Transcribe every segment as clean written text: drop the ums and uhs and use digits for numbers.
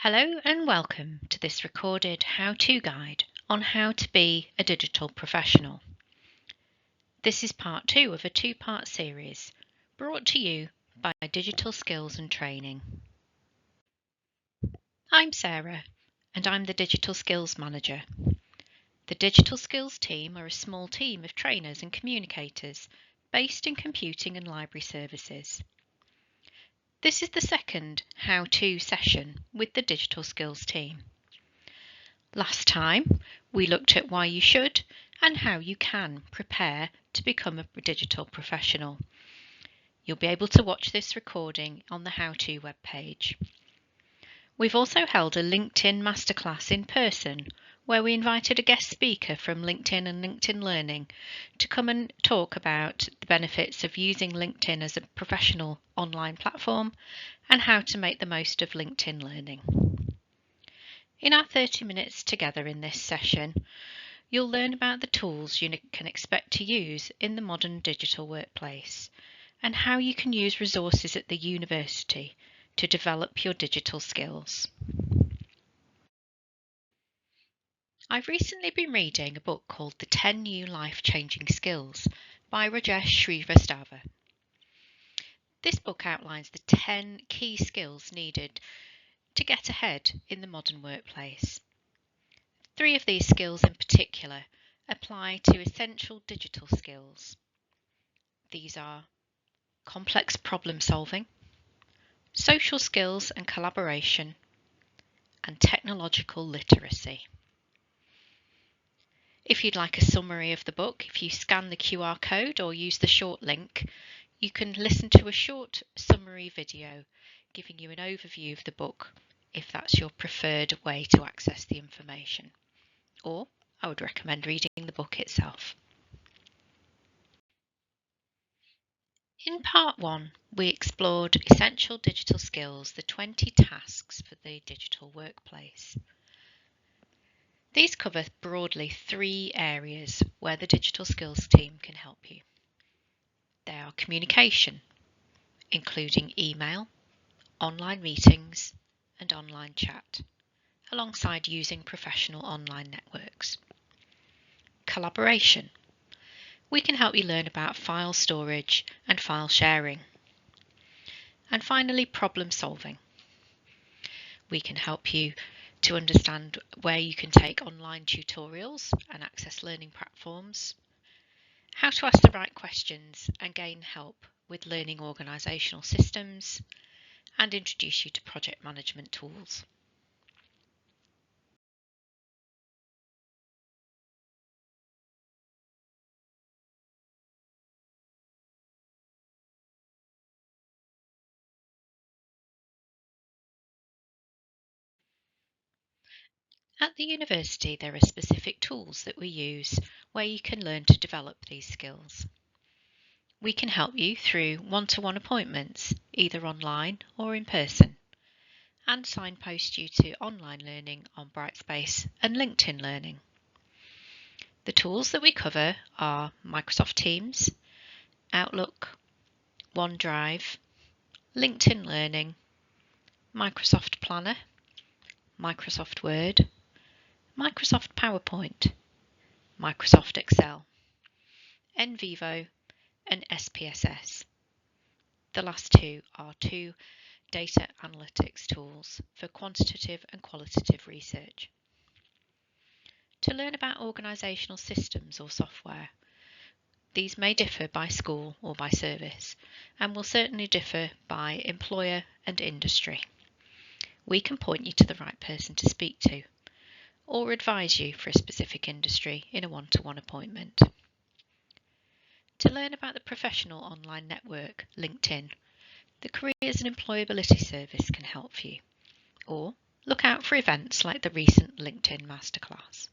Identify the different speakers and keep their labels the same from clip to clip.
Speaker 1: Hello and welcome to this recorded how-to guide on how to be a digital professional. This is part 2 of a 2-part series brought to you by Digital Skills and Training. I'm Sarah and I'm the Digital Skills Manager. The Digital Skills team are a small team of trainers and communicators based in computing and library services. This is the second how-to session with the Digital Skills team. Last time, we looked at why you should and how you can prepare to become a digital professional. You'll be able to watch this recording on the How To webpage. We've also held a LinkedIn Masterclass in person where we invited a guest speaker from LinkedIn and LinkedIn Learning to come and talk about the benefits of using LinkedIn as a professional online platform and how to make the most of LinkedIn Learning. In our 30 minutes together in this session, you'll learn about the tools you can expect to use in the modern digital workplace and how you can use resources at the university to develop your digital skills. I've recently been reading a book called The 10 New Life-Changing Skills by Rajesh Srivastava. This book outlines the 10 key skills needed to get ahead in the modern workplace. 3 of these skills in particular apply to essential digital skills. These are complex problem solving, social skills and collaboration, and technological literacy. If you'd like a summary of the book, if you scan the QR code or use the short link, you can listen to a short summary video giving you an overview of the book if that's your preferred way to access the information. Or I would recommend reading the book itself. In part 1, we explored essential digital skills, the 20 tasks for the digital workplace. These cover broadly 3 areas where the digital skills team can help you. They are communication, including email, online meetings, and online chat, alongside using professional online networks. Collaboration. We can help you learn about file storage and file sharing. And finally, problem solving. We can help you to understand where you can take online tutorials and access learning platforms, how to ask the right questions and gain help with learning organisational systems, and introduce you to project management tools. At the university, there are specific tools that we use where you can learn to develop these skills. We can help you through one-to-one appointments, either online or in person, and signpost you to online learning on Brightspace and LinkedIn Learning. The tools that we cover are Microsoft Teams, Outlook, OneDrive, LinkedIn Learning, Microsoft Planner, Microsoft Word, Microsoft PowerPoint, Microsoft Excel, NVivo, and SPSS. The last 2 are 2 data analytics tools for quantitative and qualitative research. To learn about organisational systems or software, these may differ by school or by service, and will certainly differ by employer and industry. We can point you to the right person to speak to, or advise you for a specific industry in a one-to-one appointment. To learn about the professional online network, LinkedIn, the Careers and Employability Service can help you, or look out for events like the recent LinkedIn Masterclass.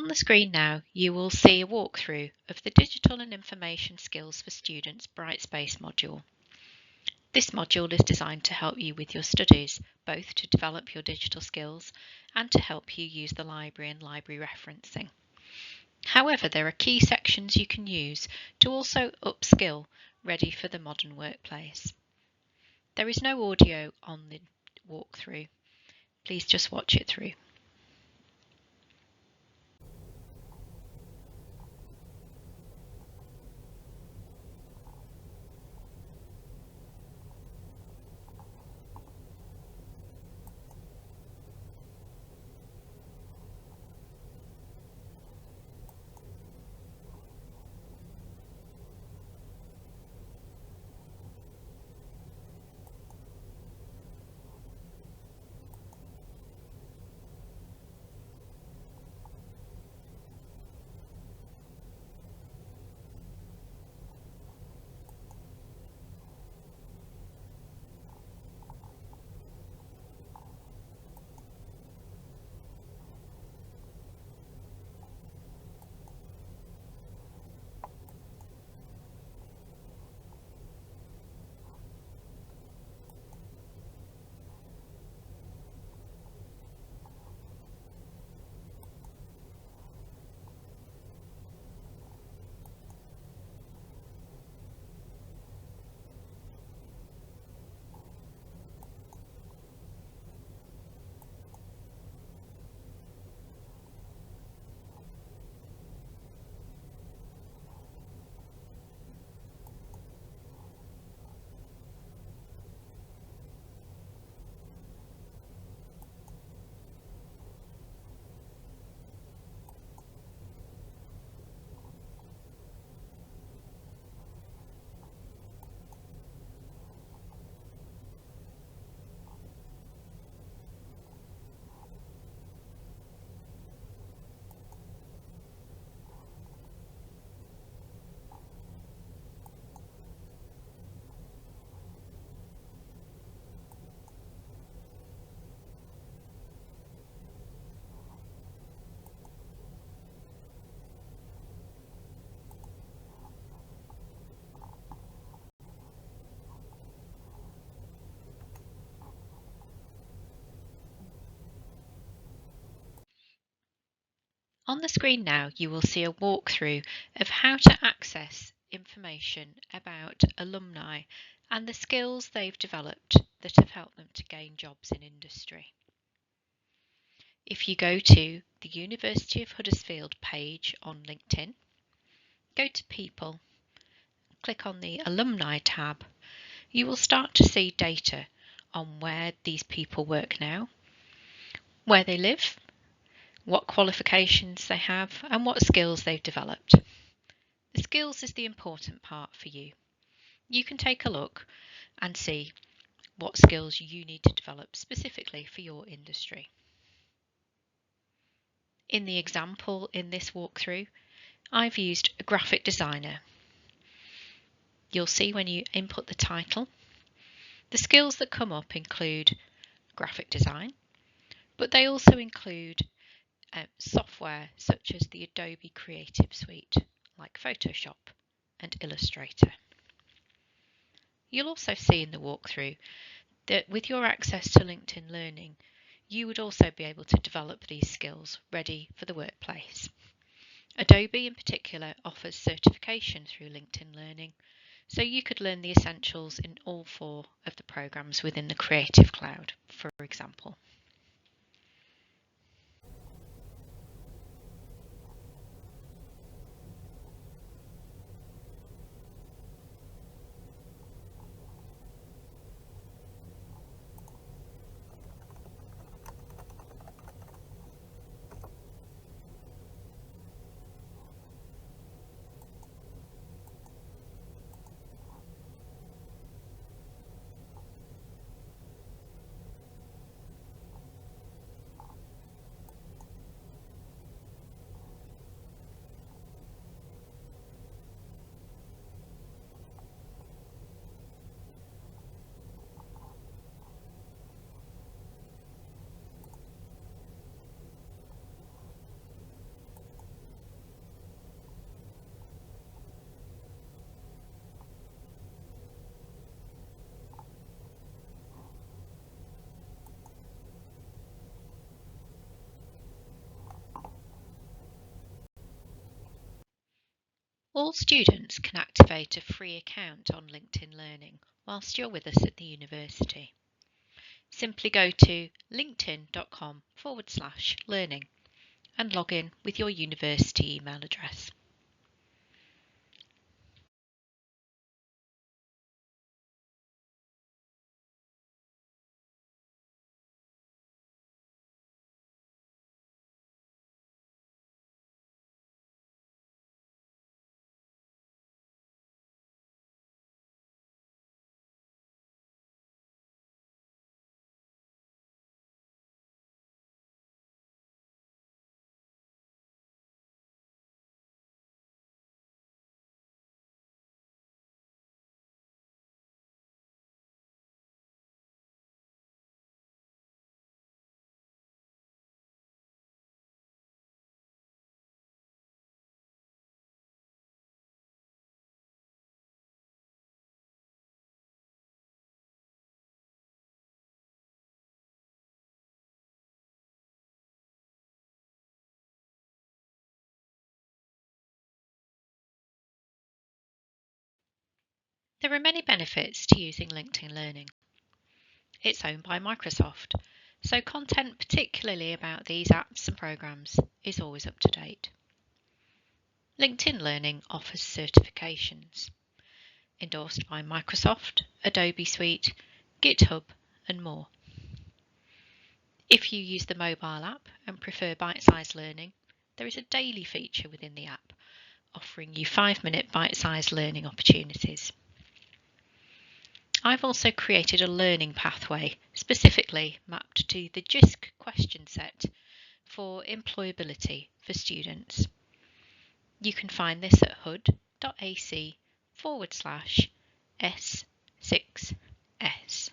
Speaker 1: On the screen now, you will see a walkthrough of the Digital and Information Skills for Students Brightspace module. This module is designed to help you with your studies, both to develop your digital skills and to help you use the library and library referencing. However, there are key sections you can use to also upskill, ready for the modern workplace. There is no audio on the walkthrough. Please just watch it through. On the screen now, you will see a walkthrough of how to access information about alumni and the skills they've developed that have helped them to gain jobs in industry. If you go to the University of Huddersfield page on LinkedIn, go to People, click on the Alumni tab, you will start to see data on where these people work now, where they live, what qualifications they have, and what skills they've developed. The skills is the important part for you. You can take a look and see what skills you need to develop specifically for your industry. In the example in this walkthrough, I've used a graphic designer. You'll see when you input the title, the skills that come up include graphic design, but they also include software such as the Adobe Creative Suite, like Photoshop and Illustrator. You'll also see in the walkthrough that with your access to LinkedIn Learning, you would also be able to develop these skills ready for the workplace. Adobe in particular offers certification through LinkedIn Learning, so you could learn the essentials in all 4 of the programs within the Creative Cloud, for example. All students can activate a free account on LinkedIn Learning whilst you're with us at the university. Simply go to linkedin.com/learning and log in with your university email address. There are many benefits to using LinkedIn Learning. It's owned by Microsoft, so content particularly about these apps and programs is always up to date. LinkedIn Learning offers certifications, endorsed by Microsoft, Adobe Suite, GitHub, and more. If you use the mobile app and prefer bite-sized learning, there is a daily feature within the app offering you 5-minute bite-sized learning opportunities. I've also created a learning pathway specifically mapped to the JISC question set for employability for students. You can find this at hud.ac/S6S.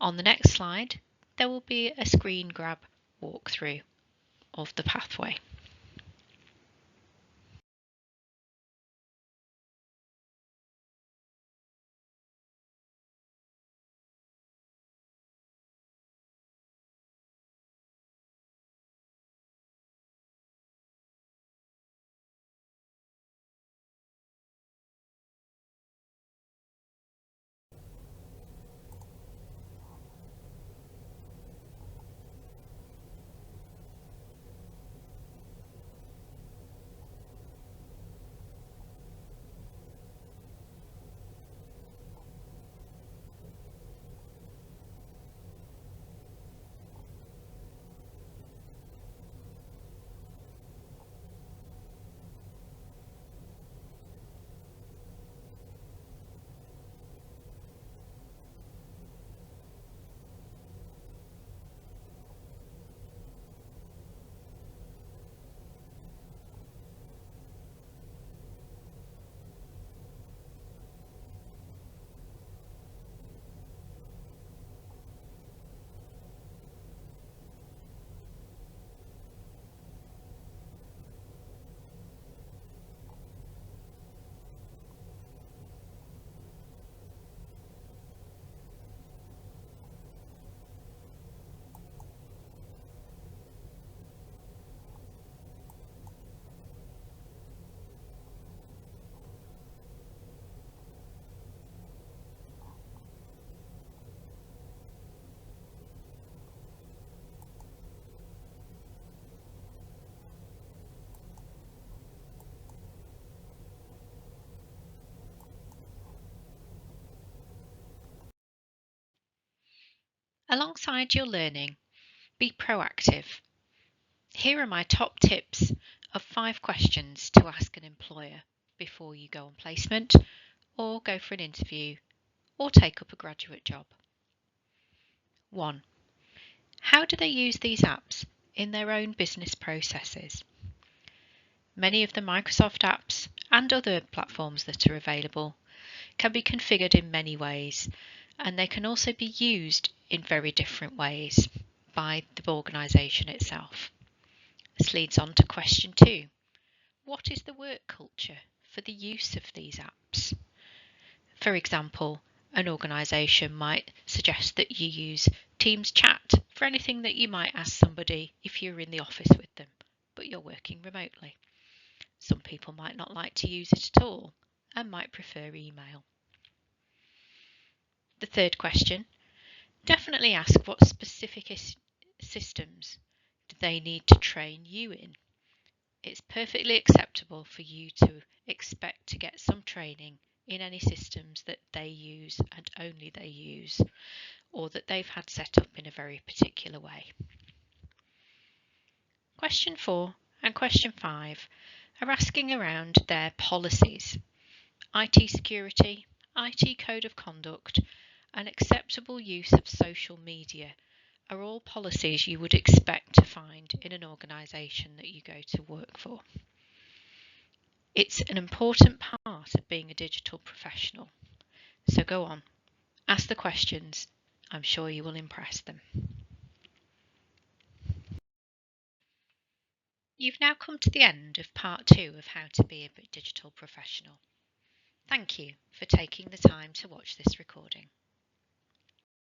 Speaker 1: On the next slide, there will be a screen grab walkthrough of the pathway. Alongside your learning, be proactive. Here are my top tips of 5 questions to ask an employer before you go on placement or go for an interview or take up a graduate job. 1. How do they use these apps in their own business processes? Many of the Microsoft apps and other platforms that are available can be configured in many ways, and they can also be used in very different ways by the organisation itself. This leads on to question 2. What is the work culture for the use of these apps? For example, an organisation might suggest that you use Teams chat for anything that you might ask somebody if you're in the office with them, but you're working remotely. Some people might not like to use it at all and might prefer email. The third question, definitely ask what specific systems do they need to train you in. It's perfectly acceptable for you to expect to get some training in any systems that they use and only they use, or that they've had set up in a very particular way. Question 4 and question 5 are asking around their policies. IT security, IT code of conduct, and acceptable use of social media are all policies you would expect to find in an organisation that you go to work for. It's an important part of being a digital professional. So go on, ask the questions. I'm sure you will impress them. You've now come to the end of part 2 of how to be a digital professional. Thank you for taking the time to watch this recording.